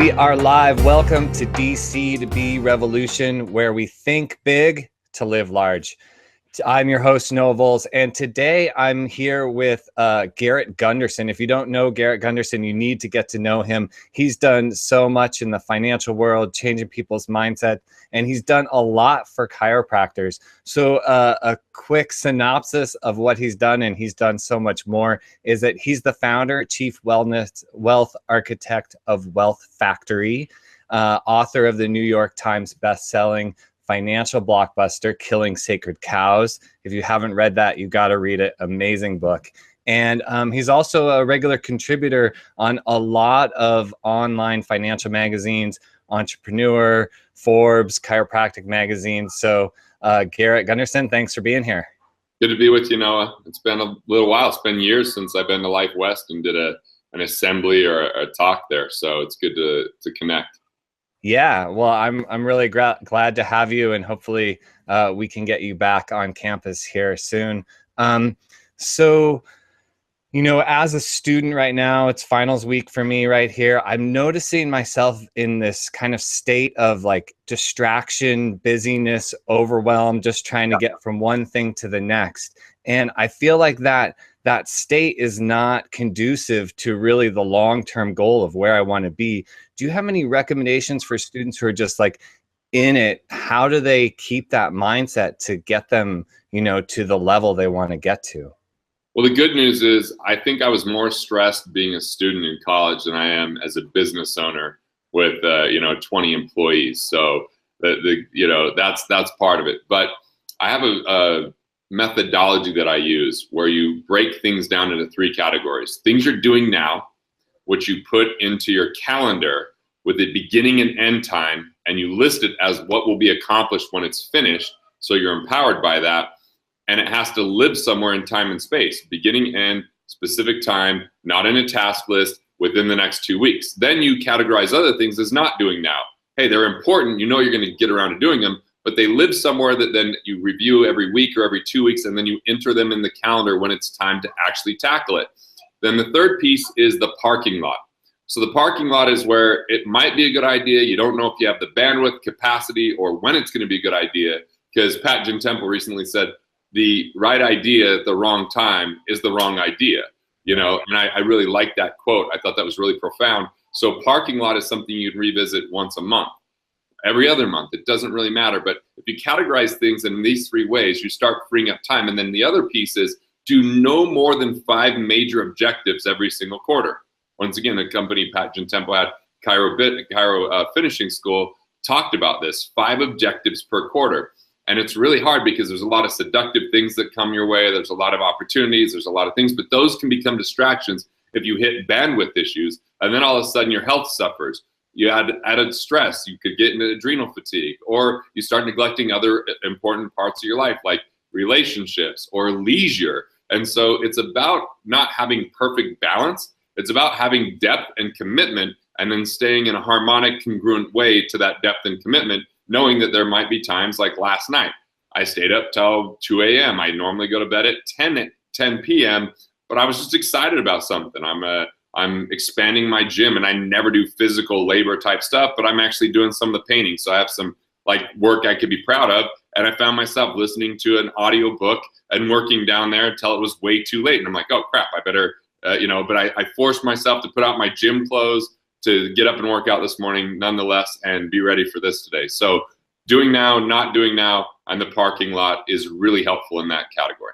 We are live. Welcome to DC to Be Revolution, where we think big to live large. I'm your host, Noah Volz, and today I'm here with Garrett Gunderson. If you don't know Garrett Gunderson, you need to get to know him. He's done so much in the financial world, changing people's mindset, and he's done a lot for chiropractors. So a quick synopsis of what he's done, and he's done so much more, is that he's the founder, chief wealth architect of Wealth Factory, author of the New York Times Bestselling financial blockbuster, Killing Sacred Cows. If you haven't read that, you got to read it. Amazing book. And he's also a regular contributor on a lot of online financial magazines, Entrepreneur, Forbes, Chiropractic magazines. So Garrett Gunderson, thanks for being here. Good to be with you, Noah. It's been a little while. It's been years since I've been to Life West and did an assembly or a talk there. So it's good to connect. Yeah, well, I'm really glad to have you, and hopefully we can get you back on campus here soon. So, you know, as a student right now, it's finals week for me right here. I'm noticing myself in this kind of state of like distraction, busyness, overwhelm, just trying to get from one thing to the next. And I feel like that state is not conducive to really the long-term goal of where I want to be. Do you have any recommendations for students who are just like in it? How do they keep that mindset to get them, you know, to the level they want to get to? Well, the good news is I think I was more stressed being a student in college than I am as a business owner with 20 employees. So that's part of it. But I have a methodology that I use where you break things down into three categories. Things you're doing now, which you put into your calendar with a beginning and end time, and you list it as what will be accomplished when it's finished. So you're empowered by that. And it has to live somewhere in time and space, beginning, end, specific time, not in a task list within the next 2 weeks. Then you categorize other things as not doing now. Hey, they're important. You know you're going to get around to doing them, but they live somewhere that then you review every week or every 2 weeks, and then you enter them in the calendar when it's time to actually tackle it. Then the third piece is the parking lot. So the parking lot is where it might be a good idea. You don't know if you have the bandwidth, capacity, or when it's going to be a good idea, because Pat Temple recently said, the right idea at the wrong time is the wrong idea, you know, and I really like that quote. I thought that was really profound. So parking lot is something you'd revisit once a month, every other month. It doesn't really matter. But if you categorize things in these three ways, you start freeing up time. And then the other piece is do no more than 5 major objectives every single quarter. Once again, the company Pat Temple had, Chiro Finishing School, talked about this, 5 objectives per quarter. And it's really hard because there's a lot of seductive things that come your way. There's a lot of opportunities. There's a lot of things, but those can become distractions if you hit bandwidth issues. And then all of a sudden your health suffers. You add added stress. You could get into adrenal fatigue, or you start neglecting other important parts of your life, like relationships or leisure. And so it's about not having perfect balance. It's about having depth and commitment, and then staying in a harmonic, congruent way to that depth and commitment, knowing that there might be times like last night. I stayed up till 2 a.m. I normally go to bed at 10 p.m., but I was just excited about something. I'm expanding my gym, and I never do physical labor type stuff, but I'm actually doing some of the painting. So I have some like work I could be proud of. And I found myself listening to an audio book and working down there until it was way too late. And I'm like, oh crap, I better, but I forced myself to put out my gym clothes to get up and work out this morning nonetheless and be ready for this today. So doing now, not doing now, and the parking lot is really helpful in that category.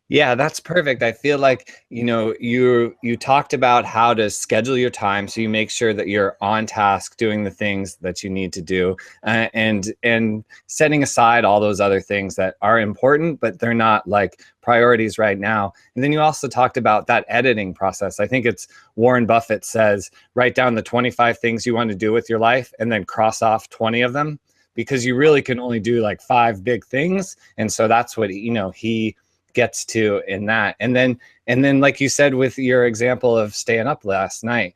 Yeah, that's perfect. I feel like, you know, you talked about how to schedule your time so you make sure that you're on task doing the things that you need to do, and setting aside all those other things that are important, but they're not like priorities right now. And then you also talked about that editing process. I think it's Warren Buffett says, write down the 25 things you want to do with your life and then cross off 20 of them, because you really can only do like 5 big things. And so that's what, you know, he gets to in that. And then like you said with your example of staying up last night,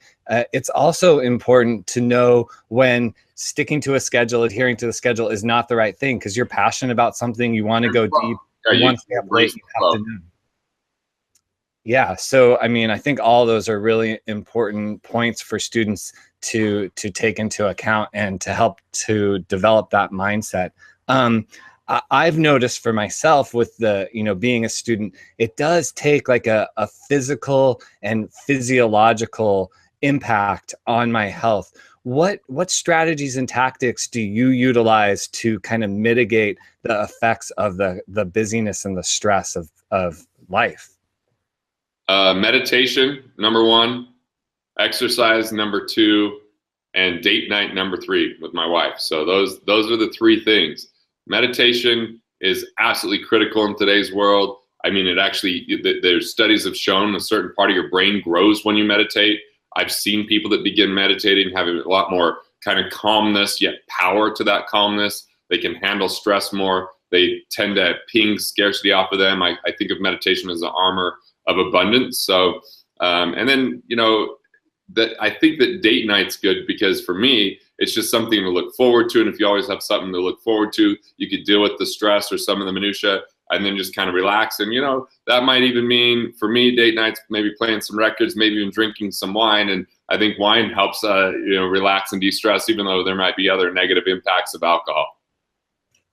it's also important to know when sticking to a schedule, adhering to the schedule is not the right thing, because you're passionate about something, you want to go deep, you want to stay up late, you have to know. Yeah. So, I mean, I think all those are really important points for students to take into account and to help to develop that mindset. I've noticed for myself with the, being a student, it does take like a physical and physiological impact on my health. What strategies and tactics do you utilize to kind of mitigate the effects of the busyness and the stress of life? Meditation, number one, exercise, number two, and date night, number three, with my wife. So those are the three things. Meditation is absolutely critical in today's world. I mean, there's studies have shown a certain part of your brain grows when you meditate. I've seen people that begin meditating having a lot more kind of calmness, yet power to that calmness. They can handle stress more. They tend to ping scarcity off of them. I think of meditation as the armor of abundance. So, and then, that I think that date night's good because for me, it's just something to look forward to. And if you always have something to look forward to, you could deal with the stress or some of the minutia and then just kind of relax. And, that might even mean for me, date nights, maybe playing some records, maybe even drinking some wine. And I think wine helps, relax and de-stress, even though there might be other negative impacts of alcohol.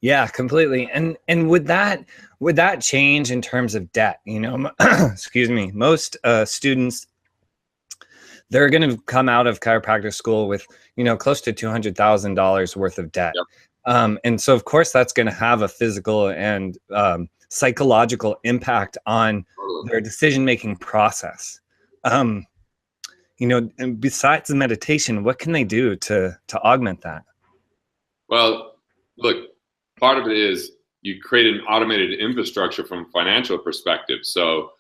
Yeah, completely. And would that change in terms of debt? Excuse me, most students, they're going to come out of chiropractic school with, close to $200,000 worth of debt. Yep. And so of course that's going to have a physical and psychological impact on their decision-making process. And besides the meditation, what can they do to augment that? Well, look, part of it is you create an automated infrastructure from a financial perspective. So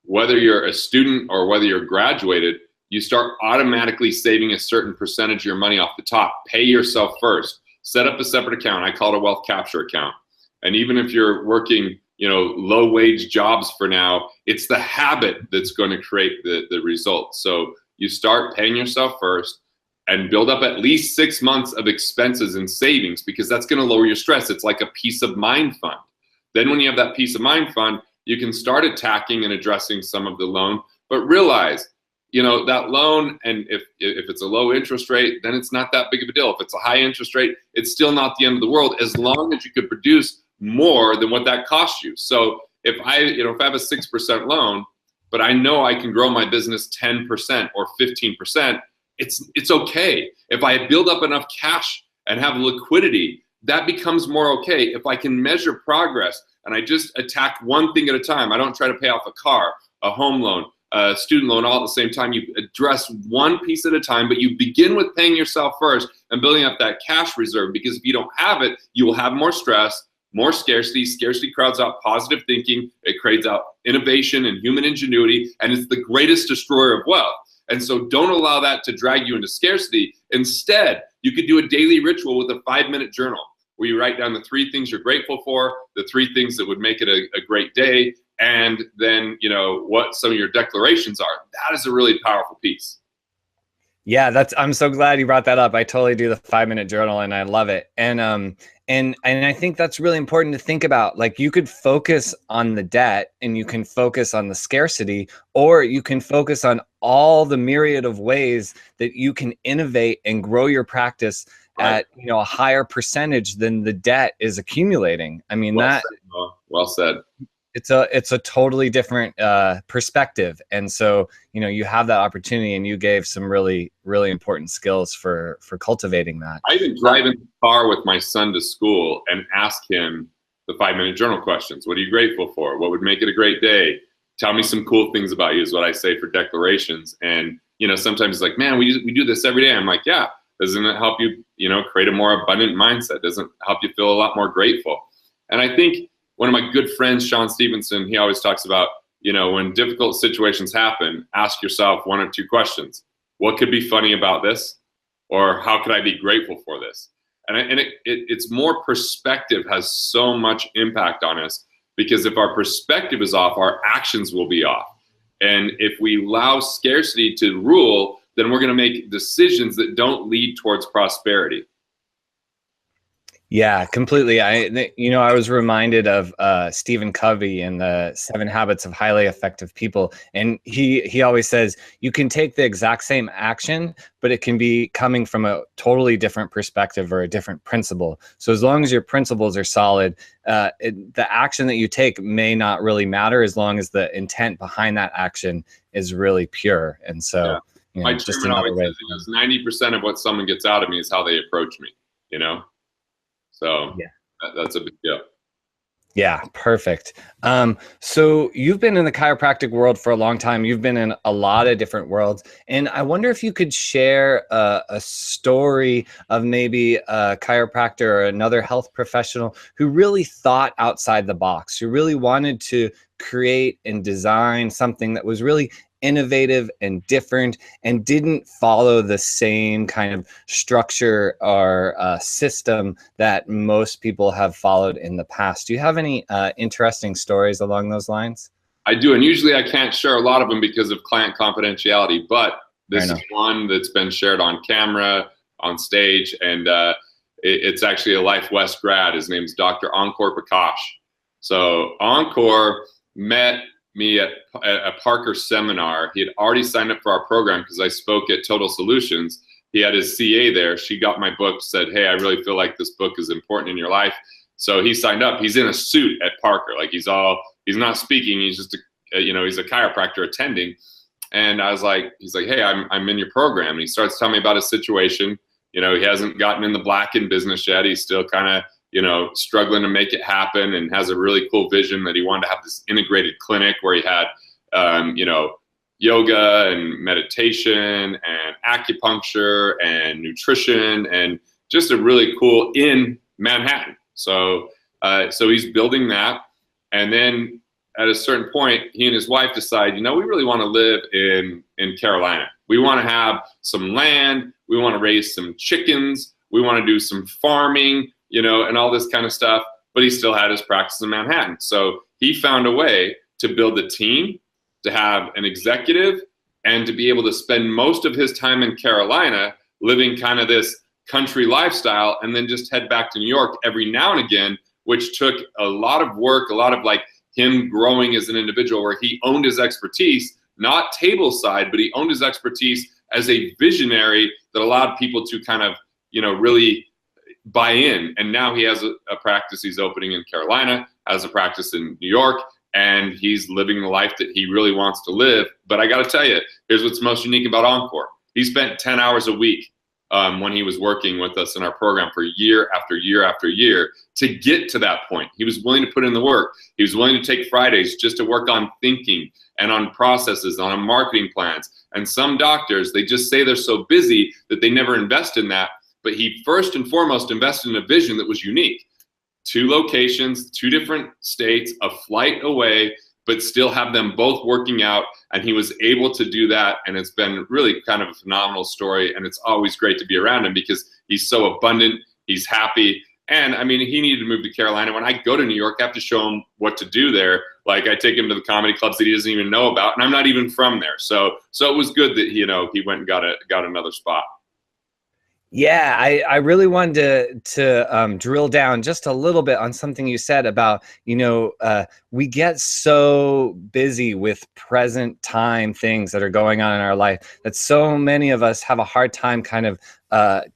whether you're a student or whether you're graduated, you start automatically saving a certain percentage of your money off the top. Pay yourself first. Set up a separate account. I call it a wealth capture account. And even if you're working, low wage jobs for now, it's the habit that's going to create the results. So you start paying yourself first and build up at least 6 months of expenses and savings, because that's going to lower your stress. It's like a peace of mind fund. Then when you have that peace of mind fund, you can start attacking and addressing some of the loan, but realize, that loan, and if it's a low interest rate, then it's not that big of a deal. If it's a high interest rate, it's still not the end of the world, as long as you could produce more than what that costs you. So if I have a 6% loan, but I know I can grow my business 10% or 15%, it's okay. If I build up enough cash and have liquidity, that becomes more okay. If I can measure progress and I just attack one thing at a time, I don't try to pay off a car, a home loan, a student loan all at the same time. You address one piece at a time, but you begin with paying yourself first and building up that cash reserve, because if you don't have it, you will have more stress, more scarcity. Scarcity crowds out positive thinking. It creates out innovation and human ingenuity, and it's the greatest destroyer of wealth. And so don't allow that to drag you into scarcity. Instead, you could do a daily ritual with a 5-minute journal where you write down the 3 things you're grateful for, the 3 things that would make it a great day, and then, what some of your declarations are. That is a really powerful piece. Yeah, I'm so glad you brought that up. I totally do the 5-minute journal and I love it. And I think that's really important to think about. Like, you could focus on the debt and you can focus on the scarcity, or you can focus on all the myriad of ways that you can innovate and grow your practice at a higher percentage than the debt is accumulating. I mean, well said. It's a totally different perspective. And so, you have that opportunity, and you gave some really, really important skills for cultivating that. I even drive in the car with my son to school and ask him the 5-minute journal questions. What are you grateful for? What would make it a great day? Tell me some cool things about you is what I say for declarations. And, sometimes it's like, man, we do this every day. I'm like, yeah, doesn't it help you, create a more abundant mindset? Doesn't help you feel a lot more grateful? And I think one of my good friends, Sean Stevenson, he always talks about, when difficult situations happen, ask yourself 1 or 2 questions. What could be funny about this? Or how could I be grateful for this? And it's more perspective has so much impact on us, because if our perspective is off, our actions will be off. And if we allow scarcity to rule, then we're going to make decisions that don't lead towards prosperity. Yeah, completely. I was reminded of Stephen Covey and the 7 Habits of Highly Effective People, and he always says you can take the exact same action, but it can be coming from a totally different perspective or a different principle. So as long as your principles are solid, the action that you take may not really matter as long as the intent behind that action is really pure. And Yeah. so, My just chairman another always way. says, he goes, 90% of what someone gets out of me is how they approach me, you know? So Yeah. that's a big deal. Yeah, perfect. So you've been in the chiropractic world for a long time. You've been in a lot of different worlds. And I wonder if you could share a story of maybe a chiropractor or another health professional who really thought outside the box, who really wanted to create and design something that was really innovative and different and didn't follow the same kind of structure or system that most people have followed in the past. Do you have any interesting stories along those lines? I do, and usually I can't share a lot of them because of client confidentiality, but Fair this is enough. one that's been shared on camera, on stage, and it's actually a Life West grad. His name's Dr. Encore Prakash. So Encore met me at a Parker seminar. He had already signed up for our program because I spoke at Total Solutions. He had his CA there. She got my book, said, hey, I really feel like this book is important in your life. So he signed up. He's in a suit at Parker. Like he's not speaking. He's just he's a chiropractor attending. And I was like, he's like, hey, I'm in your program. And he starts telling me about his situation. He hasn't gotten in the black in business yet. He's still kind of, struggling to make it happen, and has a really cool vision that he wanted to have this integrated clinic where he had, yoga and meditation and acupuncture and nutrition and just a really cool in Manhattan. So he's building that. And then at a certain point, he and his wife decide, we really want to live in Carolina. We want to have some land. We want to raise some chickens. We want to do some farming, and all this kind of stuff. But he still had his practice in Manhattan. So he found a way to build a team, to have an executive, and to be able to spend most of his time in Carolina living kind of this country lifestyle, and then just head back to New York every now and again, which took a lot of work, a lot of like him growing as an individual, where he owned his expertise, not table side, but he owned his expertise as a visionary that allowed people to kind of, really buy in. And now he has a practice he's opening in Carolina, has a practice in New York, and he's living the life that he really wants to live. But I got to tell you, here's what's most unique about Encore. He spent 10 hours a week when he was working with us in our program for year after year after year to get to that point. He was willing to put in the work. He was willing to take Fridays just to work on thinking and on processes, on marketing plans. And some doctors, they just say they're so busy that they never invest in that. But he first and foremost invested in a vision that was unique. 2 locations, 2 different states, a flight away, but still have them both working out. And he was able to do that. And it's been really kind of a phenomenal story. And it's always great to be around him because he's so abundant, he's happy. And I mean, he needed to move to Carolina. When I go to New York, I have to show him what to do there. Like I take him to the comedy clubs that he doesn't even know about, and I'm not even from there. So it was good that, he went and got another spot. Yeah, I really wanted to drill down just a little bit on something you said about, we get so busy with present time things that are going on in our life that so many of us have a hard time kind of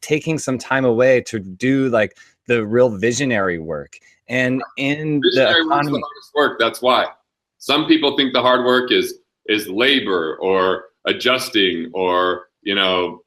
taking some time away to do like the real visionary work. And in visionary the work's economy, the hardest work. That's why. Some people think the hard work is labor or adjusting or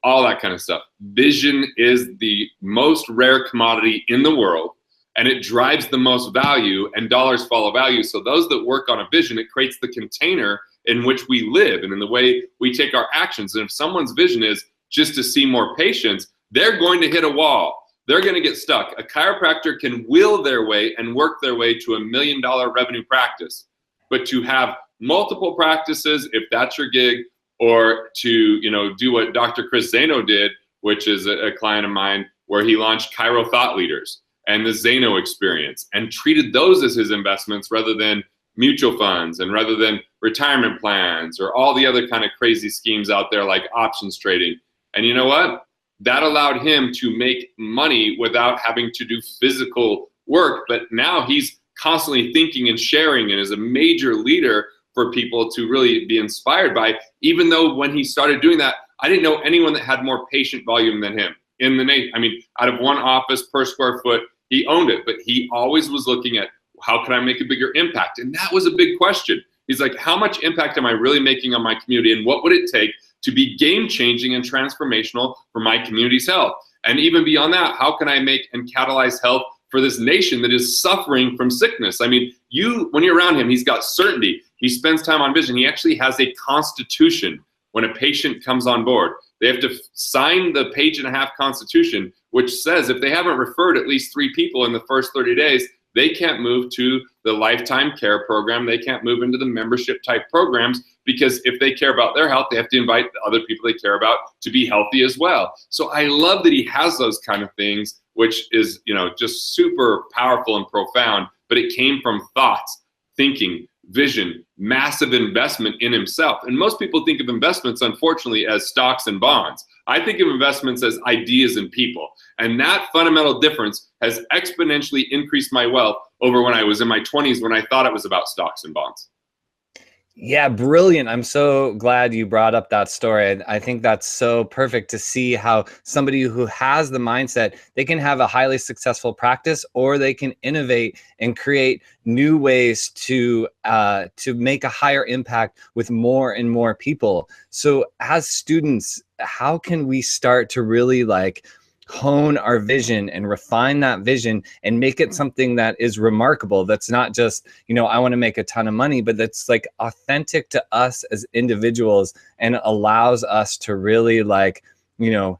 all that kind of stuff. Vision is the most rare commodity in the world, and it drives the most value, and dollars follow value. So those that work on a vision, it creates the container in which we live and in the way we take our actions. And if someone's vision is just to see more patients, they're going to hit a wall. They're going to get stuck. A chiropractor can will their way and work their way to $1 million revenue practice, but to have multiple practices, if that's your gig, or to do what Dr. Chris Zano did, which is a client of mine, where he launched Chiro Thought Leaders and the Zano experience and treated those as his investments rather than mutual funds and rather than retirement plans or all the other kind of crazy schemes out there like options trading. And you know what? that allowed him to make money without having to do physical work. But now he's constantly thinking and sharing and is a major leader for people to really be inspired by, even though when he started doing that, I didn't know anyone that had more patient volume than him in the nation. I mean, out of one office per square foot, he owned it, but he always was looking at how can I make a bigger impact? And that was a big question. He's like, how much impact am I really making on my community? And what would it take to be game-changing and transformational for my community's health? And even beyond that, how can I make and catalyze health for this nation that is suffering from sickness? I mean, when you're around him, he's got certainty. He spends time on vision. He actually has a constitution when a patient comes on board. They have to sign the page-and-a-half constitution, which says if they haven't referred at least 3 people in the first 30 days, they can't move to the lifetime care program. They can't move into the membership type programs, because if they care about their health, they have to invite the other people they care about to be healthy as well. So I love that he has those kind of things, which is, just super powerful and profound, but it came from thoughts, thinking, vision, massive investment in himself. And most people think of investments, unfortunately, as stocks and bonds. I think of investments as ideas and people. And that fundamental difference has exponentially increased my wealth over when I was in my 20s, when I thought it was about stocks and bonds. Yeah, brilliant. I'm so glad you brought up that story. I think that's so perfect to see how somebody who has the mindset, they can have a highly successful practice, or they can innovate and create new ways to make a higher impact with more and more people. So as students, how can we start to really hone our vision and refine that vision and make it something that is remarkable? That's not just, I want to make a ton of money, but that's authentic to us as individuals and allows us to really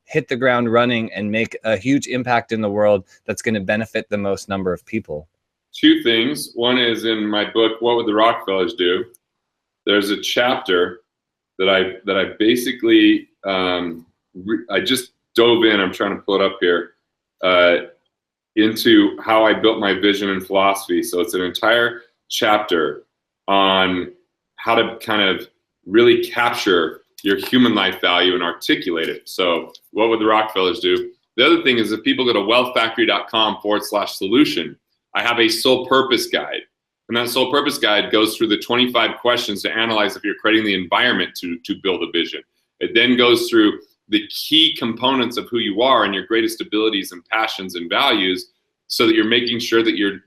hit the ground running and make a huge impact in the world that's going to benefit the most number of people. 2 things. One is in my book, What Would the Rockefellers Do? There's a chapter that I basically, I just dove in, I'm trying to pull it up here, into how I built my vision and philosophy. So it's an entire chapter on how to kind of really capture your human life value and articulate it. So what would the Rockefellers do? The other thing is, if people go to wealthfactory.com/solution, I have a soul purpose guide. And that soul purpose guide goes through the 25 questions to analyze if you're creating the environment to build a vision. It then goes through the key components of who you are and your greatest abilities and passions and values, so that you're making sure that you're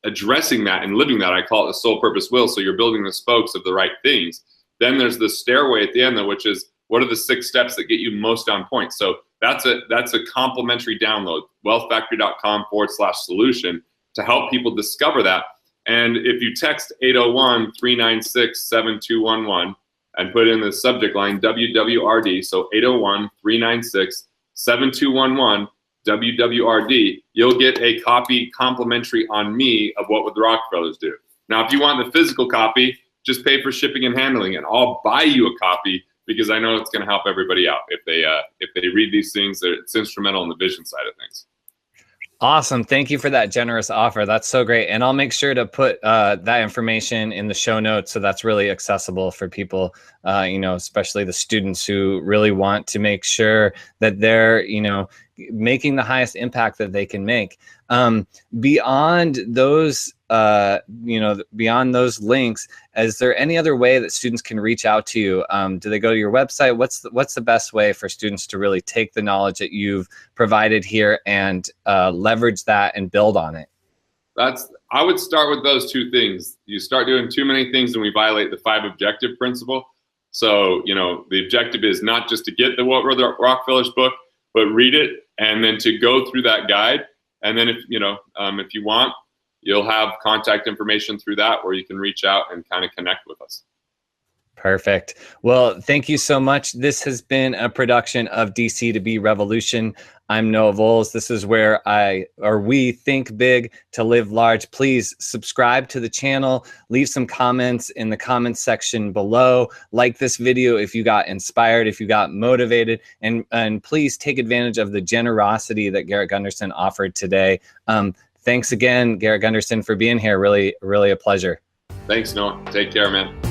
addressing that and living that. I call it the soul purpose wheel. So you're building the spokes of the right things. Then there's the stairway at the end, though, which is, what are the 6 steps that get you most on point? So that's a complimentary download, wealthfactory.com/solution, to help people discover that. And if you text 801-396-7211 and put in the subject line WWRD, so 801-396-7211, WWRD, you'll get a copy complimentary on me of What Would the Rockefellers Do? Now, if you want the physical copy, just pay for shipping and handling, and I'll buy you a copy, because I know it's going to help everybody out. If they read these things, it's instrumental in the vision side of things. Awesome. Thank you for that generous offer. That's so great. And I'll make sure to put that information in the show notes, so that's really accessible for people, especially the students who really want to make sure that they're, making the highest impact that they can make. Beyond those, beyond those links, is there any other way that students can reach out to you? Do they go to your website? What's the best way for students to really take the knowledge that you've provided here and leverage that and build on it? I would start with those 2 things. You start doing too many things and we violate the 5 objective principle. So, the objective is not just to get the What Were the Rockefellers book, but read it and then to go through that guide. And then if you want, you'll have contact information through that where you can reach out and kind of connect with us. Perfect. Well, thank you so much. This has been a production of DC2B Revolution. I'm Noah Volz. This is where we think big to live large. Please subscribe to the channel. Leave some comments in the comments section below. Like this video if you got inspired, if you got motivated, and please take advantage of the generosity that Garrett Gunderson offered today. Thanks again, Garrett Gunderson, for being here. Really, really a pleasure. Thanks, Noah. Take care, man.